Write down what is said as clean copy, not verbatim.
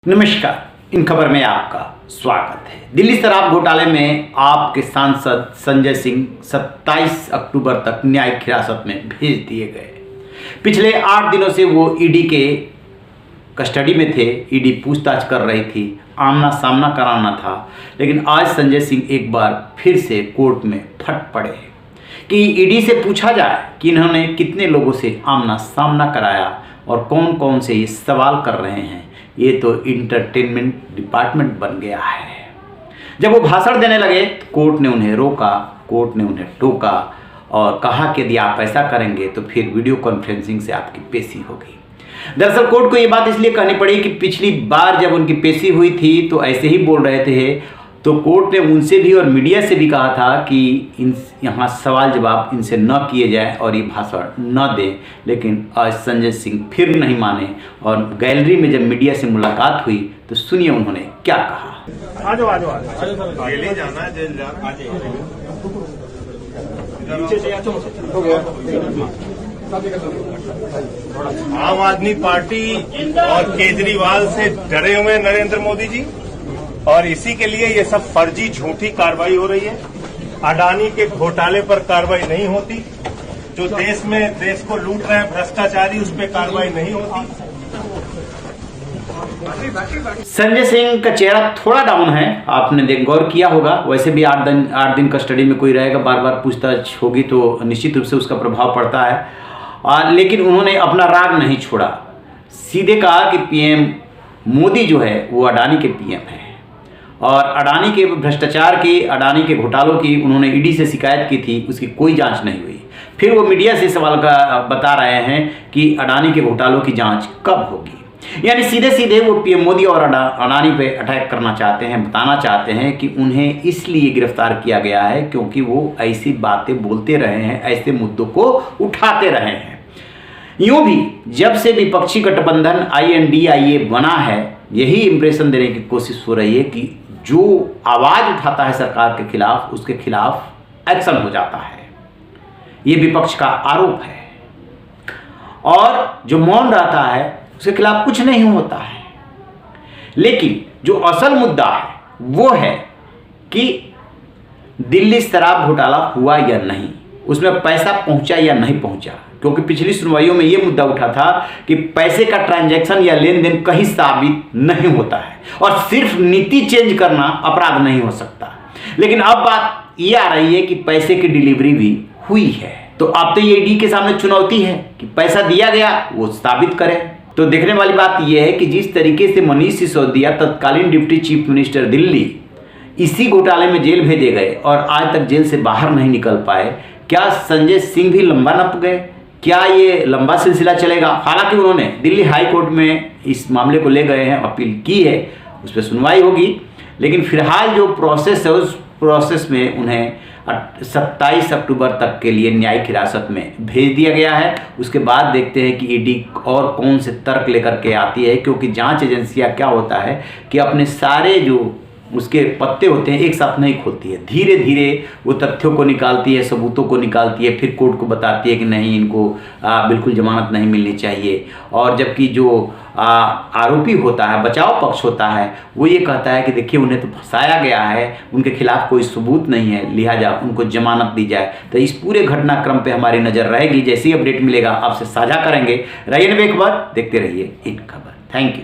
नमस्कार, इन खबर में आपका स्वागत है। दिल्ली शराब घोटाले में आपके सांसद संजय सिंह 27 अक्टूबर तक न्यायिक हिरासत में भेज दिए गए। पिछले 8 दिनों से वो ईडी के कस्टडी में थे। ईडी पूछताछ कर रही थी, आमना सामना कराना था, लेकिन आज संजय सिंह एक बार फिर से कोर्ट में फट पड़े कि ईडी से पूछा जाए कि इन्होंने कितने लोगों से आमना सामना कराया और कौन कौन से ये सवाल कर रहे हैं। ये तो इंटरटेनमेंट डिपार्टमेंट बन गया है। जब वो भाषण देने लगे तो कोर्ट ने उन्हें रोका, कोर्ट ने उन्हें टोका और कहा कि यदि आप ऐसा करेंगे तो फिर वीडियो कॉन्फ्रेंसिंग से आपकी पेशी होगी। दरअसल कोर्ट को ये बात इसलिए कहनी पड़ी कि पिछली बार जब उनकी पेशी हुई थी तो ऐसे ही बोल रहे थे, तो कोर्ट ने उनसे भी और मीडिया से भी कहा था कि यहाँ सवाल जवाब इनसे न किए जाए और ये भाषण न दें। लेकिन आज संजय सिंह फिर नहीं माने और गैलरी में जब मीडिया से मुलाकात हुई तो सुनिए उन्होंने क्या कहा। जेल जाना है, जेल जाना आम आदमी पार्टी और केजरीवाल से डरे हुए नरेंद्र मोदी जी, और इसी के लिए ये सब फर्जी झूठी कार्रवाई हो रही है। अडानी के घोटाले पर कार्रवाई नहीं होती, जो देश को लूट रहे हैं भ्रष्टाचारी, उस पर कार्रवाई नहीं होती। संजय सिंह का चेहरा थोड़ा डाउन है, आपने गौर किया होगा। वैसे भी 8 दिन कस्टडी में कोई रहेगा, बार बार पूछताछ होगी तो निश्चित रूप से उसका प्रभाव पड़ता है। लेकिन उन्होंने अपना राग नहीं छोड़ा, सीधे कहा कि पीएम मोदी जो है वो अडानी के पीएम है और अडानी के भ्रष्टाचार की, अडानी के घोटालों की उन्होंने ईडी से शिकायत की थी, उसकी कोई जांच नहीं हुई। फिर वो मीडिया से सवाल का बता रहे हैं कि अडानी के घोटालों की जांच कब होगी। यानी सीधे सीधे वो पीएम मोदी और अडानी पे अटैक करना चाहते हैं, बताना चाहते हैं कि उन्हें इसलिए गिरफ्तार किया गया है क्योंकि वो ऐसी बातें बोलते रहे हैं, ऐसे मुद्दों को उठाते रहे हैं। यूं भी जब से विपक्षी गठबंधन INDIA बना है, यही इंप्रेशन देने की कोशिश हो रही है कि जो आवाज उठाता है सरकार के खिलाफ, उसके खिलाफ एक्शन हो जाता है। ये विपक्ष का आरोप है और जो मौन रहता है उसके खिलाफ कुछ नहीं होता है। लेकिन जो असल मुद्दा है वो है कि दिल्ली शराब घोटाला हुआ या नहीं, उसमें पैसा पहुंचा या नहीं पहुंचा। क्योंकि पिछली सुनवाइयों में यह मुद्दा उठा था कि पैसे का ट्रांजैक्शन या लेन देन कहीं साबित नहीं होता है और सिर्फ नीति चेंज करना अपराध नहीं हो सकता। लेकिन अब बात यह आ रही है कि पैसे की डिलीवरी भी हुई है। तो अब तो ये ईडी के सामने चुनौती है कि पैसा दिया गया वो साबित करें। तो देखने वाली बात यह है कि जिस तरीके से मनीष सिसोदिया, तत्कालीन डिप्टी चीफ मिनिस्टर दिल्ली, इसी घोटाले में जेल भेजे गए और आज तक जेल से बाहर नहीं निकल पाए, क्या संजय सिंह भी लंबा नप गए? क्या ये लंबा सिलसिला चलेगा? हालांकि उन्होंने दिल्ली हाई कोर्ट में इस मामले को ले गए हैं, अपील की है, उस पर सुनवाई होगी। लेकिन फिलहाल जो प्रोसेस है उस प्रोसेस में उन्हें 27 अक्टूबर तक के लिए न्यायिक हिरासत में भेज दिया गया है। उसके बाद देखते हैं कि ईडी और कौन से तर्क लेकर के आती है, क्योंकि जांच एजेंसियां क्या होता है कि अपने सारे जो उसके पत्ते होते हैं एक साथ नहीं खोलती है, धीरे धीरे वो तथ्यों को निकालती है, सबूतों को निकालती है, फिर कोर्ट को बताती है कि नहीं, इनको बिल्कुल जमानत नहीं मिलनी चाहिए। और जबकि जो आरोपी होता है, बचाव पक्ष होता है, वो ये कहता है कि देखिए उन्हें तो फंसाया गया है, उनके खिलाफ कोई सबूत नहीं है, लिहाजा उनको जमानत दी जाए। तो इस पूरे घटनाक्रम पे हमारी नज़र रहेगी। जैसे ही अपडेट मिलेगा आपसे साझा करेंगे। रहिए बेखबर, देखते रहिए इन खबर। Thank you.